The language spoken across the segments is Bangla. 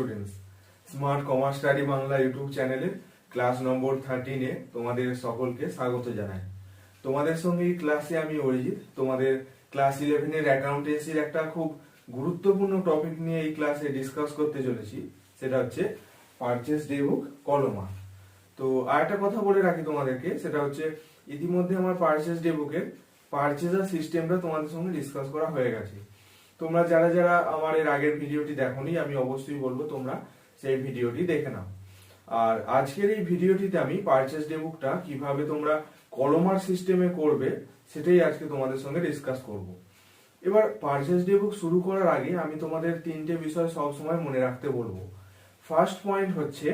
Students, smart commerce study Bangla YouTube চ্যানেলে ক্লাস নম্বর 13-এ তোমাদের সকলকে স্বাগত জানাই। তোমাদের সঙ্গে এই ক্লাসে আমি অরিজিৎ তোমাদের ক্লাস 11-এর অ্যাকাউন্টেন্সির একটা খুব গুরুত্বপূর্ণ টপিক নিয়ে এই ক্লাসে ডিসকাস করতে চলেছি। সেটা হচ্ছে পারচেজ ডে বুক কলমা। তো আরেকটা কথা বলে রাখি তোমাদেরকে, সেটা হচ্ছে ইতিমধ্যে আমার পারচেজ ডে বুকের পারচেজার সিস্টেমটা তোমাদের সঙ্গে ডিসকাস করা হয়ে গেছে। তোমরা যারা যারা আমার এর আগের ভিডিওটি দেখোনি, আমি অবশ্যই বলবো তোমরা সেই ভিডিওটি দেখে নাও। আর আজকের এই ভিডিওটিতে আমি পারচেজ ডে বুকটা কিভাবে তোমরা কলমার সিস্টেমে করবে সেটাই আজকে তোমাদের সঙ্গে ডিসকাস করব। এবার পারচেজ ডে বুক শুরু করার আগে আমি তোমাদের তিনটে বিষয় সবসময় মনে রাখতে বলবো। ফার্স্ট পয়েন্ট হচ্ছে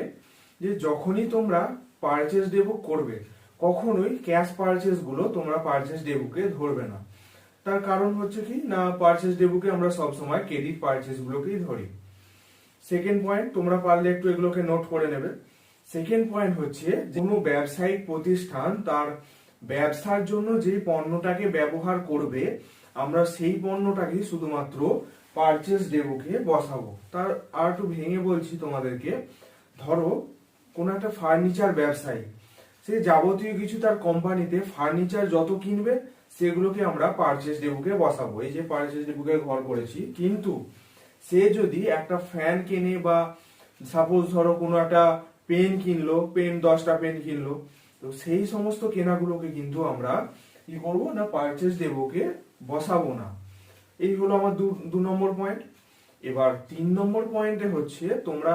যে যখনই তোমরা পারচেজ ডে বুক করবে কখনোই ক্যাশ পারচেজ গুলো তোমরা পারচেজ ডে বুকে ধরবে না। তার কারণ হচ্ছে কি না, পারচেজ ডে বুকে আমরা সবসময় ক্রেডিট পারচেজ গুলোকেই ধরি। সেকেন্ড পয়েন্ট, তোমরা পারলে একটু এগুলোকে নোট করে নেবে। সেকেন্ড পয়েন্ট হচ্ছে কোনো ব্যবসায়িক প্রতিষ্ঠান তার ব্যবসার জন্য যে পণ্যটাকে ব্যবহার করবে আমরা সেই পণ্যটাকে শুধুমাত্র পারচেজ ডে বুকে বসাবো। তার আর একটু ভেঙে বলছি তোমাদেরকে, ধরো কোনো একটা ফার্নিচার ব্যবসায়ী, সে যাবতীয় কিছু তার কোম্পানিতে ফার্নিচার যত কিনবে সেগুলোকে আমরা পারচেজ ডে বুকে বসাবো। এই যে পারচেজ ডে বুকে ঘর করেছি, কিন্তু সে যদি একটা ফ্যান কেনে বা সাপোজ ধরো কোনো একটা পেন কিনলো, পেন 10টা পেন কিনলো, তো সেই সমস্ত কেনাগুলোকে কিন্তু আমরা কি করবো না পারচেজ ডে বুকে বসাবো না। এই হলো আমার দু নম্বর পয়েন্ট। এবার 3 নম্বর পয়েন্টে হচ্ছে তোমরা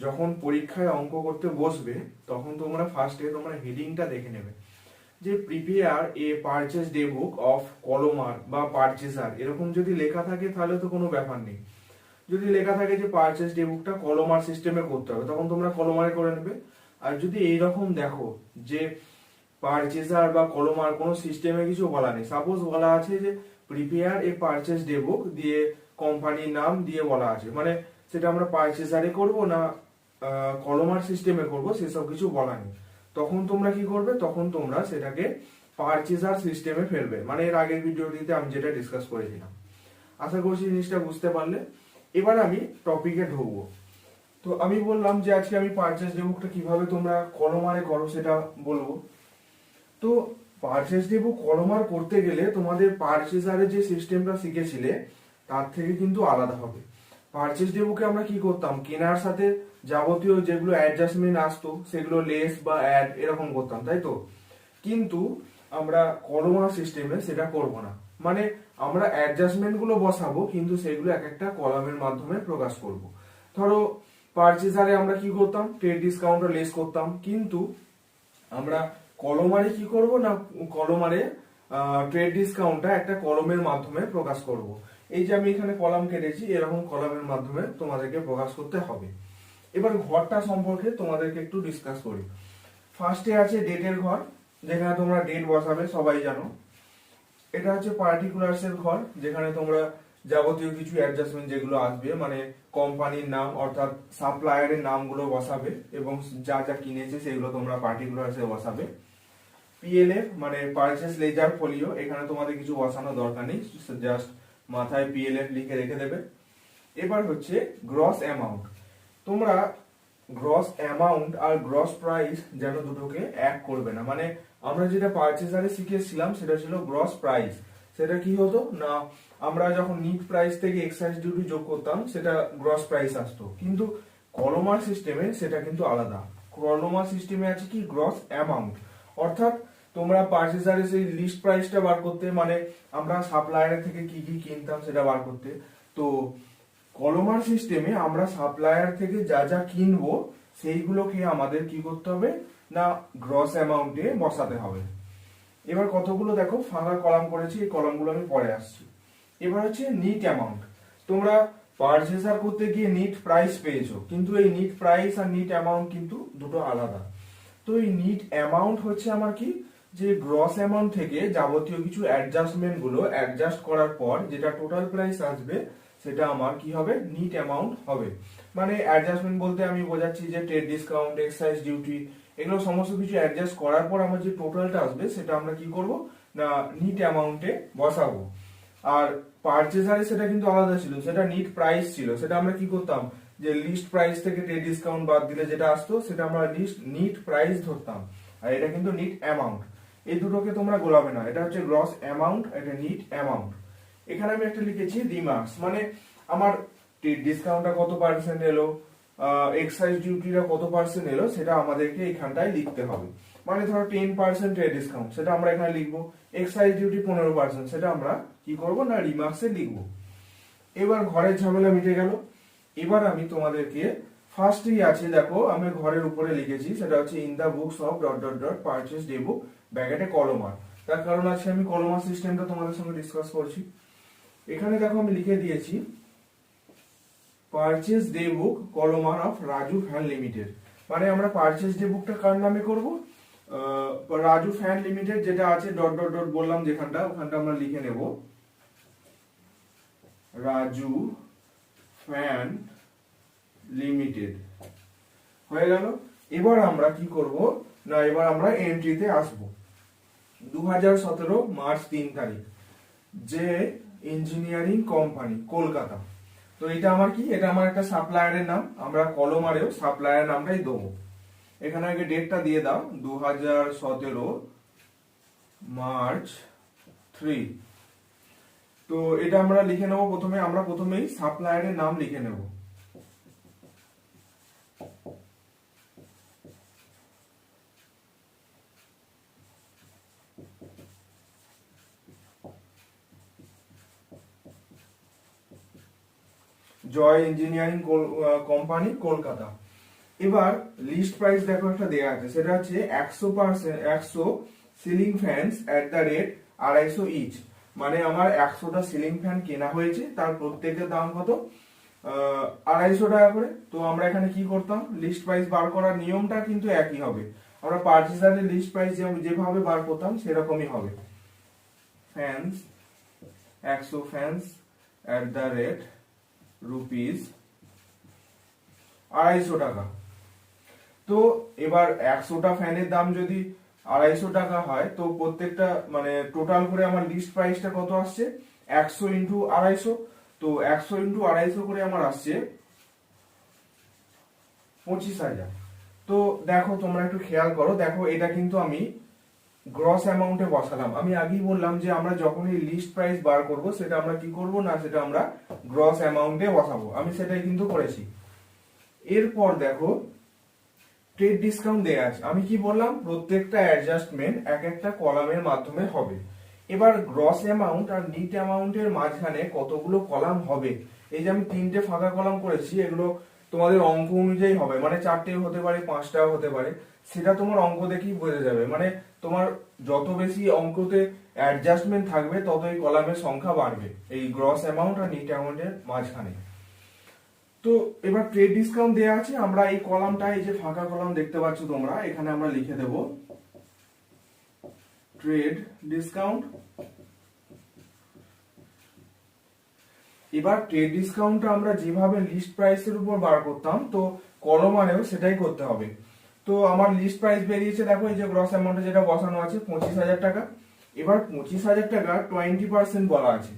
যখন পরীক্ষায় অঙ্ক করতে বসবে তখন তোমরা ফার্স্টে তোমরা হেডিংটা দেখে নেবে যে prepare a purchase day book of columnar বা পারচেজার, এরকম যদি লেখা থাকে তাহলে তো কোনো ব্যাপার নেই। যদি লেখা থাকে যে পারচেজ ডে বুকটা কলমার সিস্টেমে করতে হবে তখন তোমরা কলমারে করে নেবে। আর যদি এইরকম দেখো যে পারচেজার বা কলমার কোনো সিস্টেমে কিছু বলা নেই, সাপোজ বলা আছে যে প্রিপেয়ার এ পারচেজ ডে বুক দিয়ে কোম্পানির নাম দিয়ে বলা আছে, মানে সেটা আমরা পারচেজারে করব না কলমার সিস্টেমে করব সেসব কিছু বলা নেই, তখন তোমরা কি করবে, তখন তোমরা সেটাকে পারচেজার সিস্টেমে ফেলবে। মানে এর আগের ভিডিওটিতে আমি যেটা ডিসকাস করেছিলাম। আশা করছি জিনিসটা বুঝতে পারলে। এবার আমি টপিকে ঢুকবো। তো আমি বললাম যে আজকে আমি পারচেজ ডে বুকটা কিভাবে তোমরা কলমারে করো সেটা বলবো। তো পারচেজ ডে বুক কলমার করতে গেলে তোমাদের পারচেজারের যে সিস্টেমটা শিখেছিলে তার থেকে কিন্তু আলাদা হবে। পারচেজ ডে বুকে আমরা কি করতাম, কেনার সাথে যাবতীয় যেগুলো অ্যাডজাস্টমেন্ট আসতো সেগুলো লেস বা অ্যাড এরকম করতাম, তাই তো। কিন্তু আমরা কলমার সিস্টেমে সেটা করব না। মানে আমরা অ্যাডজাস্টমেন্ট গুলো বসাবো কিন্তু সেগুলো এক একটা কলামের মাধ্যমে প্রকাশ করব। ধরো পারচেজারে আমরা কি করতাম, ট্রেড ডিসকাউন্ট লেস করতাম, কিন্তু আমরা কলমারে কি করব না, কলমারে ট্রেড ডিসকাউন্টটা একটা কলমের মাধ্যমে প্রকাশ করব। এই যে আমি এখানে কলাম কেটেছি, এরকম কলামের মাধ্যমে তোমাদেরকে প্রকাশ করতে হবে। এবার ঘরটা সম্পর্কে তোমাদেরকে একটু ডিসকাস করি। ফার্স্টে আছে ডেটের ঘর, যেখানে তোমরা ডেট বসাবে, সবাই জানো। এটা হচ্ছে পার্টিকুলার্স এর ঘর, যেখানে তোমরা যাবতীয় কিছু অ্যাডজাস্টমেন্ট যেগুলো আসবে, মানে কোম্পানির নাম অর্থাৎ সাপ্লায়ারের নামগুলো বসাবে এবং যা যা কিনেছে সেগুলো তোমরা পার্টিকুলার্স এ বসাবে। পিএলএফ মানে পারচেজ লেজার ফোলিও, এখানে তোমাদের কিছু বসানো দরকার নেই, জাস্ট মাথায় পিএলএফ লিখে রেখে দেবে। এবার হচ্ছে গ্রস অ্যামাউন্ট, তোমরা গ্রস অ্যামাউন্ট আর গ্রস প্রাইস যেন দুটোকে এক করবে না। মানে আমরা যেটা পারচেজারে শিখেছিলাম সেটা ছিল গ্রস প্রাইস। সেটা কি হতো না, আমরা যখন নিট প্রাইস থেকে এক্সাইজ ডিউটি যোগ করতাম সেটা গ্রস প্রাইস আসতো, কিন্তু কলমার সিস্টেমে সেটা কিন্তু আলাদা। কলমার সিস্টেমে আছে কি গ্রস অ্যামাউন্ট, অর্থাৎ তোমরা পারচেজারে সেই লিস্ট প্রাইসটা বার করতে, মানে আমরা সাপ্লায়ারের থেকে কি কি কিনতাম সেটা বার করতে। তো কলমার সিস্টেমে আমরা সাপ্লায়ার থেকে যা যা কিনবো সেইগুলোকে আমাদের কি করতে হবে না গ্রস অ্যামাউন্টে বসাতে হবে। এবার কতগুলো দেখো ফাঁকা কলাম করেছি, এই কলামগুলো আমি পরে আসছি। এবার হচ্ছে নিট অ্যামাউন্ট, তোমরা পারচেজার করতে গিয়ে নিট প্রাইস পেয়েছো, কিন্তু এই নিট প্রাইস আর নিট অ্যামাউন্ট কিন্তু দুটো আলাদা। তো এই নিট অ্যামাউন্ট হচ্ছে আমার কি, যে গ্রস অ্যামাউন্ট থেকে যাবতীয় কিছু অ্যাডজাস্টমেন্ট গুলো অ্যাডজাস্ট করার পর যেটা টোটাল প্রাইস আসবে সেটা আমার কি হবে, নিট অ্যামাউন্ট হবে। মানে অ্যাডজাস্টমেন্ট বলতে আমি বোঝাচ্ছি যে ট্রেড ডিসকাউন্ট, এক্সাইজ ডিউটি, এগুলো সমস্ত কিছু অ্যাডজাস্ট করার পর আমার যে টোটালটা আসবে সেটা আমরা কি করব না নিট অ্যামাউন্টে বসাবো। আর পারচেজারে সেটা কিন্তু আলাদা ছিল, সেটা নিট প্রাইস ছিল, সেটা আমরা কি করতাম যে লিস্ট প্রাইস থেকে ট্রেড ডিসকাউন্ট বাদ দিলে যেটা আসতো সেটা আমরা লিস্ট নিট প্রাইস ধরতাম, আর এটা কিন্তু নিট অ্যামাউন্ট। এই দুটোকে তোমরা গোলাবে না, এটা হচ্ছে গ্রস অ্যামাউন্ট, এটা নিট অ্যামাউন্ট। এখানে আমি একটা লিখেছি রিমার্কস, মানে আমার ট্রেড ডিসকাউন্টটা কত পার্সেন্ট এলো, এক্সাইজ ডিউটিটা কত পার্সেন্ট এলো, সেটা আমাদেরকে এখানটায় লিখতে হবে। মানে ধরো 10% ট্রেড ডিসকাউন্ট, সেটা আমরা এখানে লিখবো। এক্সাইজ ডিউটি 15%, সেটা আমরা কি করব না রিমার্কসে লিখবো। এবার ঘরের ঝামেলা মিটে গেল। এবার আমি তোমাদেরকে ফার্স্টেই আছে দেখো, আমি ঘরের উপরে লিখেছি, সেটা হচ্ছে in the books of dot dot dot purchase day book ব্র্যাকেটে কলমার। তার কারণ আছে আমি কলমার সিস্টেমটা তোমাদের সঙ্গে ডিসকাস করছি। এখানে দেখো আমি লিখে দিয়েছি purchase day book columnar of Raju fan limited. মানে আমরা পারচেজ ডে বুকটা কার নামে করব, রাজু ফ্যান লিমিটেড যেটা আছে ডট ডট ডট বললাম যেখানটা, ওখানটা আমরা লিখে নেব রাজু ফ্যান লিমিটেড। হয়ে গেল। এবার আমরা কি করব না, এবার আমরা এন্ট্রিতে আসব। 2017 মার্চ 3 তারিখ, যে ইঞ্জিনিয়ারিং কোম্পানি কলকাতা। তো এটা আমার কি, এটা আমার একটা সাপ্লায়ারের নাম, আমরা কলমারেও সাপ্লায়ার নামটাই দেবো। এখানে আগে ডেটটা দিয়ে দাও, 2017 মার্চ 3। তো এটা আমরা লিখে নেব প্রথমে, আমরা প্রথমেই সাপ্লায়ারের নাম লিখে নেব। জয় ইঞ্জিনিয়ারিং কোম্পানি কলকাতা। এবার লিস্ট প্রাইস দেখো একটা দেয়া আছে, সেটা হচ্ছে 100 ceiling fans at the rate 250 each. মানে আমার 100টা সিলিং ফ্যান কেনা হয়েছে, তার প্রত্যেকের দাম কত, 250 টাকা করে। তো আমরা এখানে কি করতাম, লিস্ট প্রাইস বার করার নিয়মটা কিন্তু একই হবে, আমরা পারচেজারের লিস্ট প্রাইস যেভাবে বার করতাম সেরকমই হবে। Fans 100 fans at the rate rupees 250 টাকা। তো এবার 100টা ফ্যানের দাম যদি 250 টাকা হয়, তো প্রত্যেকটা মানে টোটাল করে আমার লিস্ট প্রাইসটা কত আসছে, 100 ইন্টু 250। তো 100 ইন্টু 250 করে আমার আসছে 25,000। তো দেখো তোমরা একটু খেয়াল করো, দেখো এটা কিন্তু আমি গ্রস অ্যামাউন্টে বসালাম। আমি আগেই বললাম যে আমরা যখনই লিস্ট প্রাইস বার করব, সেটা আমরা কি করব না, সেটা আমরা গ্রস অ্যামাউন্টে বসাবো। আমি সেটাই কিন্তু করেছি। এরপর দেখো ট্রেড ডিসকাউন্ট দেয়া আছে, আমি কি বললাম প্রত্যেকটা অ্যাডজাস্টমেন্ট এক একটা কলামের মাধ্যমে হবে। এবার গ্রস অ্যামাউন্ট আর নিট অ্যামাউন্টের মাঝখানে কতগুলো কলাম হবে, এই যে আমি 3টে ফাঁকা কলাম করেছি, এগুলো তোমাদের অঙ্ক অনুযায়ী হবে, মানে 4টেও হতে পারে 5টাও হতে পারে, সেটা তোমার অঙ্ক দেখেই বোঝা যাবে। মানে তোমার যত বেশি অঙ্কতে অ্যাডজাস্টমেন্ট থাকবে, তত এই কলামের সংখ্যা বাড়বে এই গ্রস অ্যামাউন্ট আর নিট অ্যামাউন্টের মাঝখানে। তো এবার ট্রেড ডিসকাউন্ট দেয়া আছে, আমরা এই কলামটা, এই যে ফাঁকা কলাম দেখতে পাচ্ছ তোমরা, এখানে আমরা লিখে দেব ট্রেড ডিসকাউন্ট। এবার ট্রেড ডিসকাউন্টটা আমরা যেভাবে লিস্ট প্রাইসের উপর বার করতাম, তো কলমারেও সেটাই করতে হবে। তো আমার লিস্ট প্রাইস বেরিয়েছে, দেখো এই যে গ্রস অ্যামাউন্টে যেটা বসানো আছে 25,000 টাকা। এবার 25,000 টাকা 20% বলা আছে,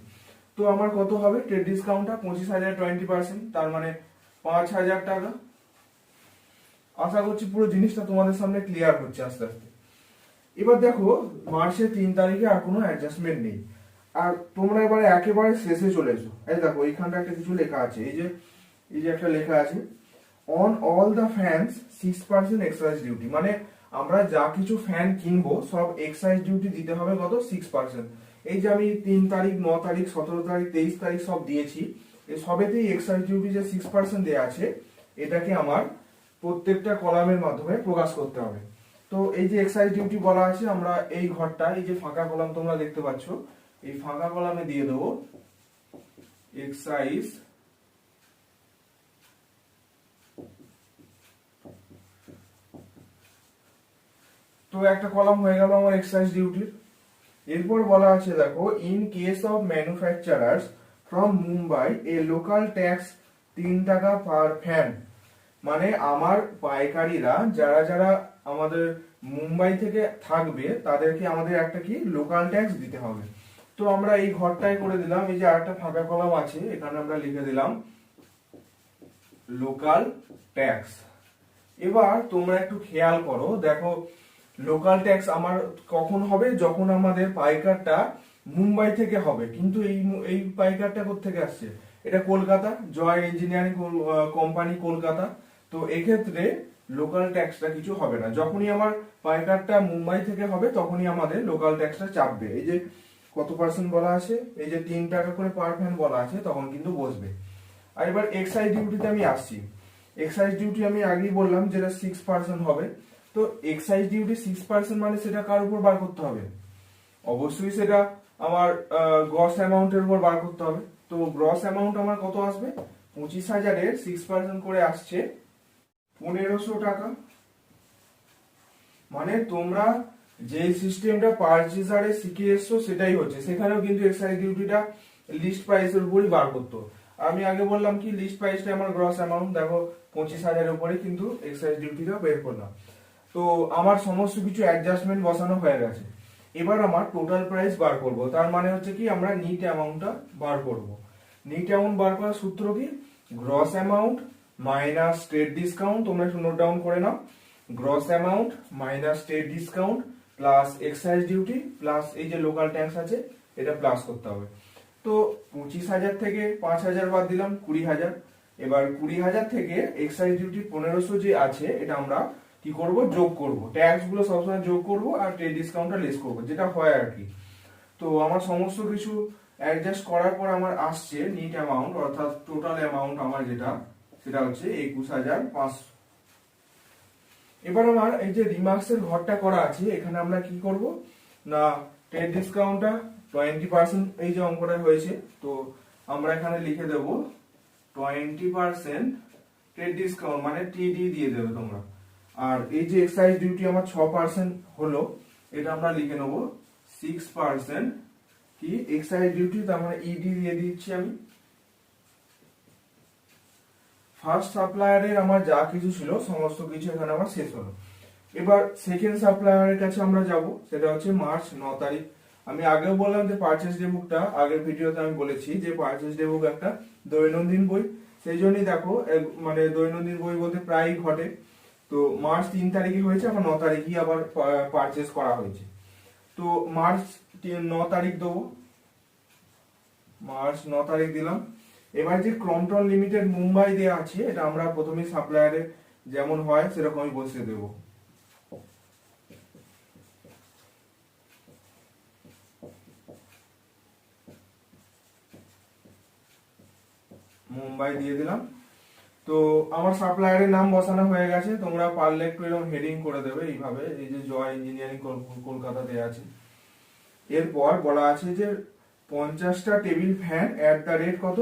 তো আমার কত হবে ট্রেড ডিসকাউন্টটা, 25,000 20%, তার মানে 5,000 টাকা। আশা করছি পুরো জিনিসটা তোমাদের সামনে ক্লিয়ার হচ্ছে আস্তে আস্তে। এবার দেখো মার্চের 3 তারিখে আর কোনো অ্যাডজাস্টমেন্ট নেই, আর তোমরা এবারে একেবারে শেষে চলে এসো। এই দেখো এইখানটা একটা কিছু লেখা আছে, এই যে একটা লেখা আছে on all the fans 6% excise duty. মানে আমরা যা কিছু ফ্যান কিনবো সব এক্সাইজ ডিউটি দিতে হবে কত, 6%। এই যে আমি 3 তারিখ 9 তারিখ 17 তারিখ 23 তারিখ সব দিয়েছি, এই সবেতেই এক্সাইজ ডিউটি যে 6% দেয়া আছে, এটাকে আমার প্রত্যেকটা কলামের মাধ্যমে প্রকাশ করতে হবে। তো এই যে এক্সাইজ ডিউটি বলা আছে, আমরা এই ঘরটা, এই যে ফাঁকা কলাম তোমরা দেখতে পাচ্ছ, এই ফাঁকা কলামে দিয়ে দেবো এক্সাইজ তো একটা কলাম হয়ে গেল আমার এক্সাইজ ডিউটির। এরপর বলা আছে দেখো in case of manufacturers from Mumbai A local tax 3 টাকা পার ফ্যান। মানে আমার পাইকারিরা যারা যারা আমাদের মুম্বাই থেকে থাকবে, তাদেরকে আমাদের একটা কি লোকাল ট্যাক্স দিতে হবে। তো আমরা এই ঘরটাই করে দিলাম, এই যে আরেকটা ফাঁকা কলাম আছে, এখানে আমরা লিখে দিলাম লোকাল ট্যাক্স। এবার তোমরা একটু খেয়াল করো, দেখো লোকাল ট্যাক্স আমার কখন হবে, যখন আমাদের পাইকারটা মুম্বাই থেকে হবে, কিন্তু এই পাইকারটা কোত্থেকে আসছে, এটা কলকাতা, জয় ইঞ্জিনিয়ারিং কোম্পানি কলকাতা। তো এক্ষেত্রে লোকাল ট্যাক্সটা কিছু হবে না। যখনই আমার পাইকারটা মুম্বাই থেকে হবে তখনই আমাদের লোকাল ট্যাক্সটা চাপবে। এই যে কত পার্সেন্ট বলা আছে, এই যে 3 টাকা করে পার ফ্যান বলা আছে, তখন কিন্তু বসবে। আর এবার এক্সাইজ ডিউটিতে আমি আসছি। এক্সাইজ ডিউটি আমি আগেই বললাম যেটা 6% হবে। তো এক্সাইজ ডিউটি 6% মানে সেটা কার উপর বার করতে হবে, অবশ্যই সেটা আমার গ্রস অ্যামাউন্টের উপর বার করতে হবে। তো গ্রস অ্যামাউন্ট আমার কত আসবে, 25,000-এর 6% করে আসছে 1500 টাকা। মানে তোমরা যে সিস্টেমটা পারচেজারে শিখে এসছো সেটাই হচ্ছে, সেখানেও কিন্তু এক্সাইজ ডিউটিটা লিস্ট প্রাইসের উপরই বার করতো। আমি আগে বললাম কি লিস্ট প্রাইসটা আমার গ্রস অ্যামাউন্ট, দেখো 25,000-এর উপরে কিন্তু এক্সাইজ ডিউটিটা বের করলাম। তো আমার সমস্ত কিছু অ্যাডজাস্টমেন্ট বসানো হয়ে গেছে। এবার আমার টোটাল প্রাইস বার করব, তার মানে হচ্ছে কি আমরা নিট অ্যামাউন্টটা বার করব। নিট অ্যামাউন্ট বার করার সূত্র কি, gross amount minus state discount, তোমরা একটু নোট ডাউন করে নাও। Gross amount minus state discount plus excise duty plus এই যে লোকাল ট্যাক্স আছে এটা প্লাস করতে হবে। তো 25,000 থেকে 5,000 বাদ দিলাম, 20,000। এবার 20,000 থেকে এক্সাইজ ডিউটি 1500 যে আছে এটা আমরা কি করব, যোগ করব। ট্যাক্স গুলো সবসময় যোগ করব আর ট্রেড ডিসকাউন্টটা লেস করব, যেটা হয় আর কি। তো আমার সমস্ত কিছু অ্যাডজাস্ট করার পর আমার আসছে নিট অ্যামাউন্ট, অর্থাৎ টোটাল অ্যামাউন্ট আমার যেটা সেটা হচ্ছে 21,500। এবার আমার এই যে রিমার্কসের ঘরটা করা আছে, এখানে আমরা কি করব না, ট্রেড ডিসকাউন্টটা 20% এই যে অঙ্কটা হয়েছে, তো আমরা এখানে লিখে দেব 20% ট্রেড ডিসকাউন্ট, মানে টিডি দিয়ে দেবে তোমরা। আর এই যে এক্সাইজ ডিউটি আমার 6% হলো, এটা আমরা লিখে নেব 6% কি এক্সাইজ ডিউটি, তার মানে ইডি দিয়ে দিচ্ছি আমি। ফার্স্ট সাপ্লায়ারের আমার যা কিছু ছিল সমস্ত কিছু এখানে আমার শেষ হলো। এবার সেকেন্ড সাপ্লায়ারের কাছে আমরা যাব, সেটা হচ্ছে মার্চ 9 তারিখ। আমি আগেও বললাম যে পারচেজ ডে বুকটা, আগের ভিডিওতে আমি বলেছি যে পারচেজ ডে বুক একটা দৈনন্দিন বই, সেই জন্যই দেখো মানে দৈনন্দিন বই বলতে প্রায়ই ঘটে। তো মার্চ 3 তারিখে হয়েছে, আবার 9 তারিখই আবার পারচেজ করা হয়েছে। তো মার্চ 9 তারিখ দেবো, মার্চ 9 তারিখ দিলাম। এবার যে ক্রম্পটন লিমিটেড মুম্বাই দেয়া আছে, এটা আমরা প্রথমে সাপ্লায়ারে যেমন হয় সেরকমই বসিয়ে দেব। মুম্বাই দিয়ে দিলাম। তো আমার সাপ্লায়ারের নাম বসানো হয়ে গেছে, তোমরা পারলে একটু এরকম হেডিং করে দেবে এইভাবে, এই যে জয় ইঞ্জিনিয়ারিং কলকাতা দেয়া আছে। এরপর বলা আছে যে 50টা table fan at the rate কত,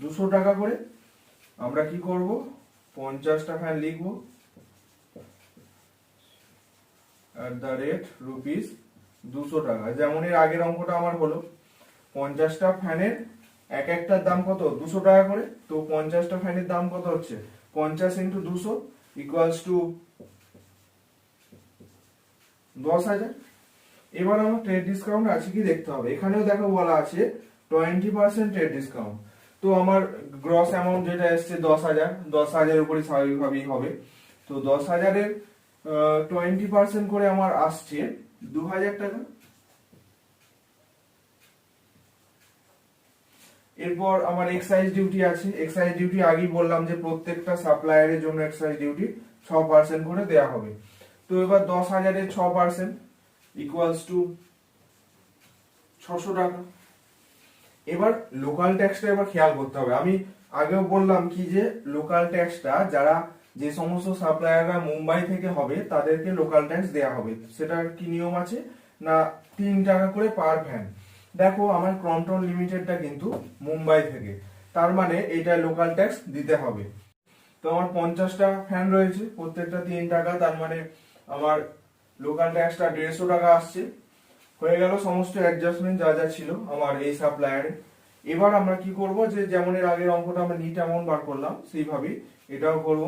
200 টাকা করে। আমরা কি করব, 50টা ফ্যান লিখব এট দ্য রেট রুপিস 200 টাকা। যেমন এর আগের অঙ্কটা আমার হলো 50টা ফ্যানের এক একটার দাম কত, 200 টাকা করে। তো 50টা ফ্যানের দাম কত হচ্ছে, 50 × 200 ইকুয়ালস টু 10,000। এবার আমার ট্রেড ডিসকাউন্ট আছে কি দেখতে হবে, এখানেও দেখো বলা আছে 20% ট্রেড ডিসকাউন্ট। তো আমার গ্রস অ্যামাউন্ট যেটা এসছে 10,000, 10,000-এর উপরে স্বাভাবিকভাবেই হবে। তো 10,000-এর 20% করে আমার আসছে 2,000 টাকা। এরপর আমার এক্সাইজ ডিউটি আছে, এক্সাইজ ডিউটি আগেই বললাম যে প্রত্যেকটা সাপ্লায়ারের জন্য এক্সাইজ ডিউটি 6% করে দেয়া হবে। তো এবার 10,000-এর 6% ইকুয়ালস টু 600 টাকা। এবার লোকাল ট্যাক্সটা এবার খেয়াল করতে হবে। আমি আগেও বললাম কি যে লোকাল ট্যাক্সটা যারা যে সমস্ত সাপ্লায়াররা মুম্বাই থেকে হবে তাদেরকে লোকাল ট্যাক্স দেয়া হবে। সেটার কি নিয়ম আছে না, 3 টাকা করে পার ভ্যান। দেখো আমার ক্রম্পটন লিমিটেডটা কিন্তু মুম্বাই থেকে, তার মানে এটা লোকাল ট্যাক্স দিতে হবে। তো আমার 50টা ফ্যান রয়েছে, প্রত্যেকটা 3 টাকা, তার মানে আমার লোকাল ট্যাক্সটা 150 টাকা আসছে। হয়ে গেল সমস্ত অ্যাডজাস্টমেন্ট যা যা ছিল আমার এই সাপ্লায়ারে। এবার আমরা কি করব, যে যেমন এর আগের অঙ্কটা আমরা নিট অ্যামাউন্ট বার করলাম সেইভাবেই এটাও করব।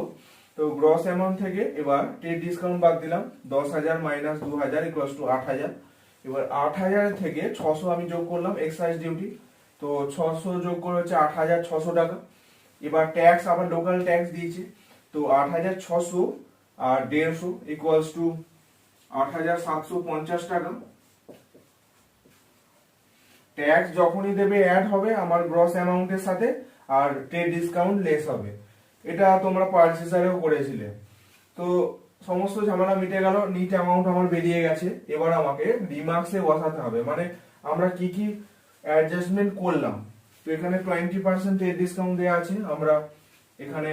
তো গ্রস অ্যামাউন্ট থেকে এবার ট্রেড ডিসকাউন্ট বাদ দিলাম, 10,000 মাইনাস 2,000 ইকুয়ালস টু 8,000। এবার 8,000 থেকে 600 আমি যোগ করলাম এক্সাইজ ডিউটি, তো 600 যোগ করে হচ্ছে 8,600 টাকা। এবার ট্যাক্স আবার লোকাল ট্যাক্স দিয়েছে, তো 8,600 আর 150 ইকুয়ালস টু 8,750 টাকা। ট্যাক্স যখনই দেবে অ্যাড হবে আমার গ্রস অ্যামাউন্টের সাথে, আর ট্রেড ডিসকাউন্ট লেস হবে। এটা তোমরা পারচেজারেও করেছিলে। তো সমস্ত ঝামেলা মিটে গেল, নিট অ্যামাউন্ট আমার বেরিয়ে গেছে। এবার আমাকে রিমার্কসে বসাতে হবে, মানে আমরা কি কি অ্যাডজাস্টমেন্ট করলাম। তো এখানে 20% ট্রেড ডিসকাউন্ট দেওয়া আছে, আমরা এখানে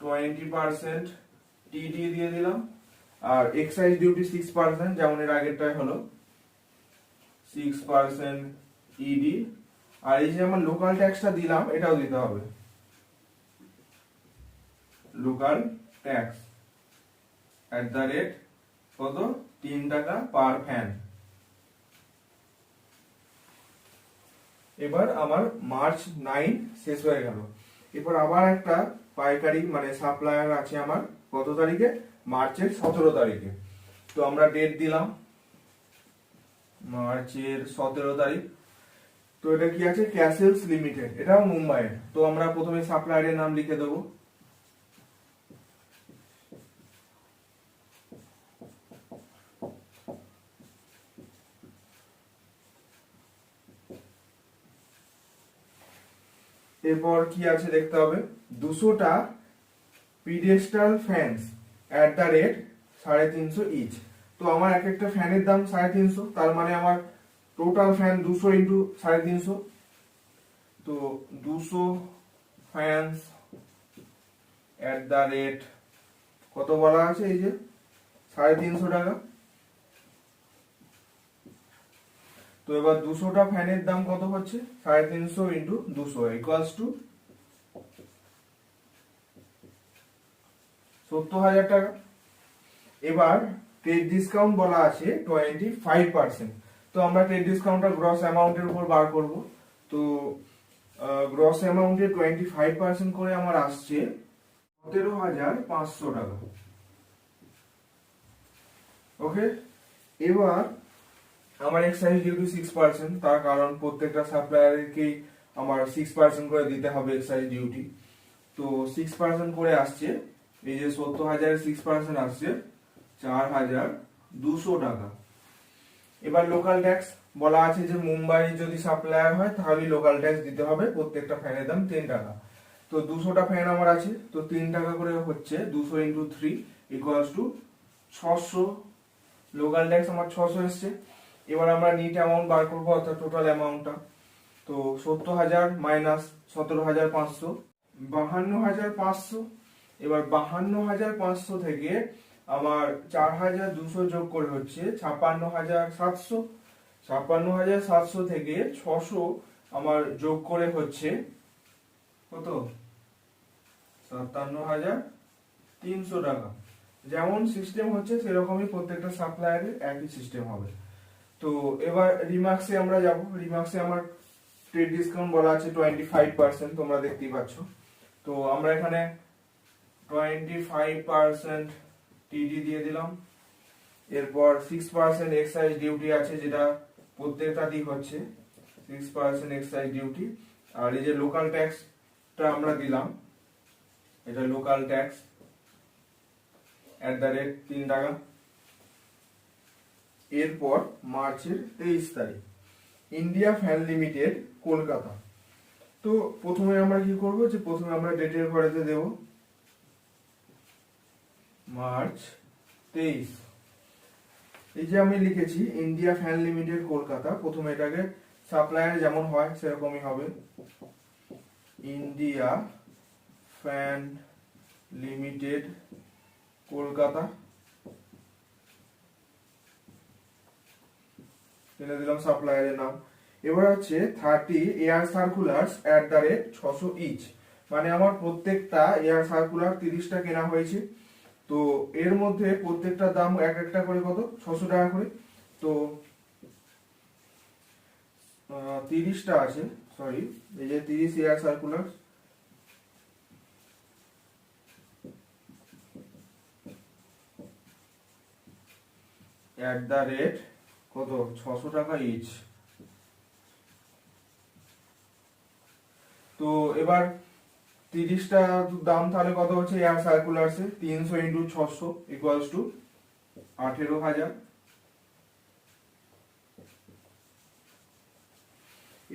20% টিডি দিয়ে দিলাম, আর এক্সাইজ ডিউটি 6%, যেমন এর আগেরটাই হলো 6% ইডি, আর এই যে আমার লোকাল ট্যাক্সটা দিলাম এটাও দিতে হবে, লোকাল ট্যাক্স @ কত 3 টাকা পার ফ্যান। এবার আমার মার্চ 9 শেষ হয়ে গেল। এবার আবার একটা পাইকারি মানে সাপ্লায়ার আছে আমার কত তারিখে, মার্চের 17 তারিখে। তো আমরা ডেট দিলাম মার্চের 17 তারিখ। তো এটা কি আছে, ক্যাসেলস লিমিটেড, এটাও মুম্বাইয়ের। তো আমরা প্রথমে সাপ্লায়ারের নাম লিখে দেবো, এরপর কি আছে দেখতে হবে, 200টা পিডেস্টাল ফ্যানস @ 350 ইচ। তো আমার এক একটা ফ্যানের দাম 350, তার মানে আমার টোটাল ফ্যান 200 ইন্টু 350। তো 200 ফ্যানস @ কত বলা আছে, এই যে 350 টাকা। তো এবার 200টা ফ্যানের দাম কত হচ্ছে, 350 ইন্টু 200 ইকুয়ালস টু 70,000 টাকা। এবার ট্রেড ডিসকাউন্ট বলা আছে 25%। তো আমরা ট্রেড ডিসকাউন্টটা গ্রস অ্যামাউন্টের উপর বার করব। তো গ্রস অ্যামাউন্টে 25% করে আমার আসছে 17,500 টাকা। ওকে, এবার আমার এক্সাইজ ডিউটি 6%, তার কারণ প্রত্যেকটা সাপ্লায়ারকেই আমার 6% করে দিতে হবে এক্সাইজ ডিউটি। তো 6% করে আসছে, এই যে 70,000 6% আসছে 4,200 টাকা। এবার লোকাল ট্যাক্স বলা আছে যে মুম্বাই যদি সাপ্লায়ার হয় তাহলে লোকাল ট্যাক্স দিতে হবে, প্রত্যেকটা ফ্যানের দাম 10 টাকা। তো 200টা ফ্যান আমার আছে, তো 3 টাকা করে হচ্ছে 200 into 3 equals to 600। Local tax আমার 600 এসছে। এবার আমরা নিট অ্যামাউন্ট বার করবো, অর্থাৎ টোটাল অ্যামাউন্টটা। তো 70,000 মাইনাস 17,500, 52,500। এবার 52,500 থেকে আমার 4,200 যোগ করে হচ্ছে 56,700। 56,700 থেকে 600 আমার যোগ করে হচ্ছে কত, 57,300 টাকা। যেমন সিস্টেম হচ্ছে সেরকমই প্রত্যেকটা সাপ্লায়ারের একই সিস্টেম হবে। তো এবার রিমার্কসে আমরা যাব। রিমার্কসে আমার ট্রেড ডিসকাউন্ট বলা আছে 25%, তোমরা দেখতেই পাচ্ছ। তো আমরা এখানে 25% টিডি দিয়ে দিলাম। এরপর 6% এক্সাইজ ডিউটি আছে, যেটা প্রত্যেকটা দিক হচ্ছে 6% এক্সাইজ ডিউটি। আর এই যে লোকাল ট্যাক্সটা আমরা দিলাম, এটা লোকাল ট্যাক্স @ 3 টাকা। এরপর মার্চের 23 তারিখ, ইন্ডিয়া ফ্যান লিমিটেড কলকাতা। তো প্রথমে আমরা কি করব, যে প্রথমে আমরা ডেটের ঘরেতে দেব মার্চ 23। এই যে আমি লিখেছি ইন্ডিয়া ফ্যান লিমিটেড কলকাতা, প্রথমে এটাকে সাপ্লায়ার যেমন হয় সেরকমই হবে, ইন্ডিয়া ফ্যান লিমিটেড কলকাতা। দিলাম সাপ্লায়ারের নাম। এবার হচ্ছে 30 এয়ার সার্কুলারস @ 600 ইচ, মানে আমার প্রত্যেকটা এয়ার সার্কুলার 30টা কেনা হয়েছে। তো এর মধ্যে প্রত্যেকটা দাম এক একটা করে কত, 600 টাকা করে। তো 30টা আছে, সরি, এই যে 30 এয়ার সার্কুলার @ কত, 600 টাকা ইচ। তো এবার 30টা দাম তাহলে কত হচ্ছে এয়ার সার্কুলার্সে 300 ইন্টু 600 ইকুয়ালস টু 18,000।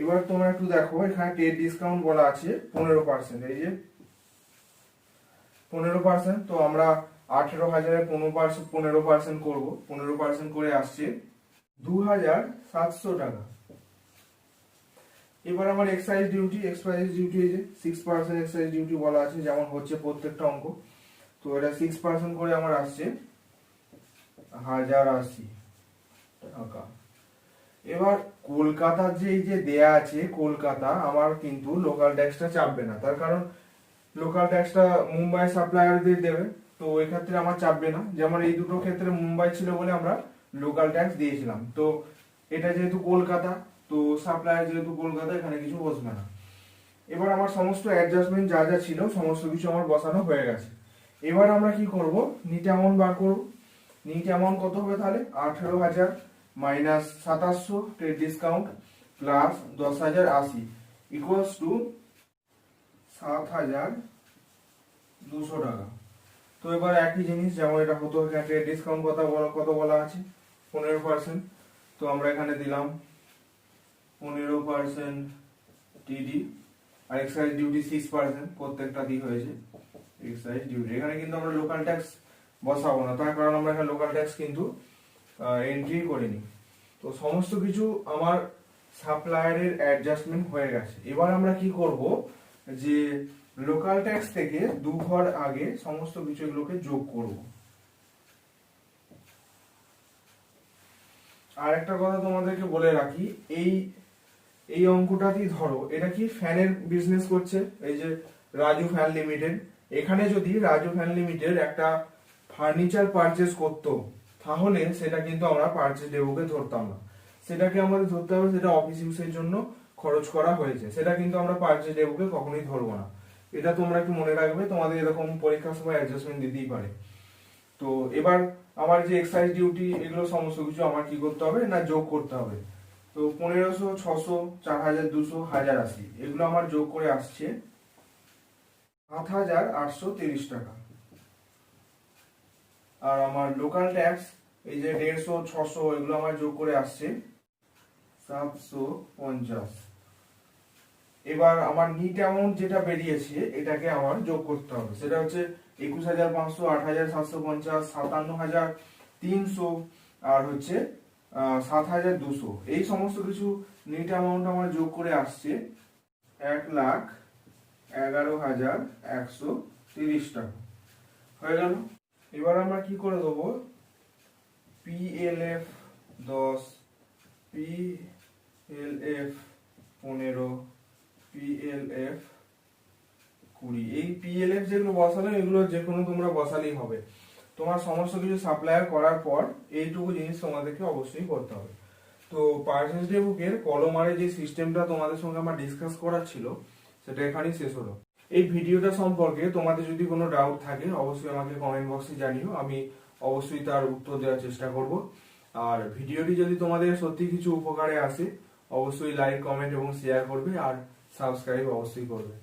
এবার তোমরা একটু দেখো এখানে টেট ডিসকাউন্ট বলা আছে 15%, এই যে 15%, তো আমরা 18,000 15% করবো, 15% করে আসছে 2,700 টাকা। এবার আমার এক্সাইজ ডিউটি এই যে 6% এক্সাইজ ডিউটি বলা আছে যেমন হচ্ছে প্রত্যেকটা অঙ্ক, তো এটা 6% করে আমার আসছে 1,080 টাকা। এবার কলকাতার যে এই যে দেয়া আছে কলকাতা, আমার কিন্তু লোকাল ট্যাক্সটা চাপবে না, তার কারণ লোকাল ট্যাক্সটা মুম্বাই সাপ্লায়ারদের দেবে, তো ওই ক্ষেত্রে আমার চাপবে না। যেমন এই দুটো ক্ষেত্রে মুম্বাই ছিল বলে আমরা লোকাল ট্যাক্স দিয়েছিলাম, তো এটা যেহেতু কলকাতা, তো সাপ্লায়ার যেহেতু কলকাতা, এখানে কিছু বসবে না। এবার আমার সমস্ত অ্যাডজাস্টমেন্ট যা যা ছিল সমস্ত কিছু আমার বসানো হয়ে গেছে। এবার আমরা কি করব, নিট অ্যামাউন্ট বার করব। নিট অ্যামাউন্ট কত হবে তাহলে 18,000 minus 2700 trade discount plus 10,080 equals to 7,200 টাকা। তো এবার একই জিনিস যেমন এটা হতো, এখানে ট্রেড ডিসকাউন্ট কত বলা আছে 15%, তো আমরা এখানে দিলাম 15% টিডি, আর এক্সাইজ ডিউটি 6% প্রত্যেকটা দিক হয়েছে এক্সাইজ ডিউটি। এখানে কিন্তু আমরা লোকাল ট্যাক্স বসাবো না, তার কারণ আমরা এখানে লোকাল ট্যাক্স কিন্তু এন্ট্রি করিনি। তো সমস্ত কিছু আমার সাপ্লায়ারের অ্যাডজাস্টমেন্ট হয়ে গেছে। এবার আমরা কি করব, যে লোকাল ট্যাক্স থেকে 2 ঘর আগে সমস্ত কিছু এগুলোকে যোগ করব। আর একটা কথা তোমাদেরকে বলে রাখি, এই অঙ্কটাতেই ধরো এটা কি ফ্যানের বিজনেস করছে, এই যে রাজু ফ্যান লিমিটেড, এখানে যদি রাজু ফ্যান লিমিটেড একটা ফার্নিচার পারচেজ করতো তাহলে সেটা কিন্তু আমরা পারচেজ ডেবুকে ধরতাম না, সেটাকে আমাদের ধরতে হবে সেটা অফিস ইউজের জন্য খরচ করা হয়েছে, সেটা কিন্তু আমরা পারচেজ ডেবুকে কখনোই ধরবো না। এটা তোমরা একটু মনে রাখবে, তোমাদের এরকম পরীক্ষার সময় অ্যাডজাস্টমেন্ট দিতেই পারে। তো এবার আমার যে এক্সাইজ ডিউটি এগুলো সমস্ত কিছু আমার কি করতে হবে না যোগ করতে হবে। তো 1500, 600, 4,200, 1,080 এগুলো আমার যোগ করে আসছে 7,830 টাকা। আর আমার লোকাল ট্যাক্স এই যে 150, 600 এগুলো আমার যোগ করে আসছে 750। এবার আমার নিট অ্যামাউন্ট যেটা বেরিয়েছে এটাকে আমার যোগ করতে হবে, সেটা হচ্ছে 21,500, 8,750, 57,300 আর হচ্ছে 7,200। এই সমস্ত কিছু নিট অ্যামাউন্ট আমার যোগ করে আসছে 1,11,130 টাকা। হয়ে গেল। এবার আমরা কি করে দেবো, PLF 10, PLF 15, PLF 20। এই PLF যেগুলো বসালে এগুলো যে কোনো তোমরা বসালেই হবে। তোমার সমস্ত কিছু সাপ্লাই করার পর এইটুকু জিনিস তোমাদেরকে অবশ্যই করতে হবে। তো পার্সেন্স ডে বুকের কলমারে যে সিস্টেমটা তোমাদের সঙ্গে আমার ডিসকাস করার ছিল সেটা এখানেই শেষ হলো। এই ভিডিওটা সম্পর্কে তোমাদের যদি কোনো ডাউট থাকে অবশ্যই আমাকে কমেন্ট বক্সে জানিও, আমি অবশ্যই তার উত্তর দেওয়ার চেষ্টা করব। আর ভিডিওটি যদি তোমাদের সত্যি কিছু উপকারে আসে অবশ্যই লাইক, কমেন্ট এবং শেয়ার করবে, আর সাবস্ক্রাইব অবশ্যই করবে।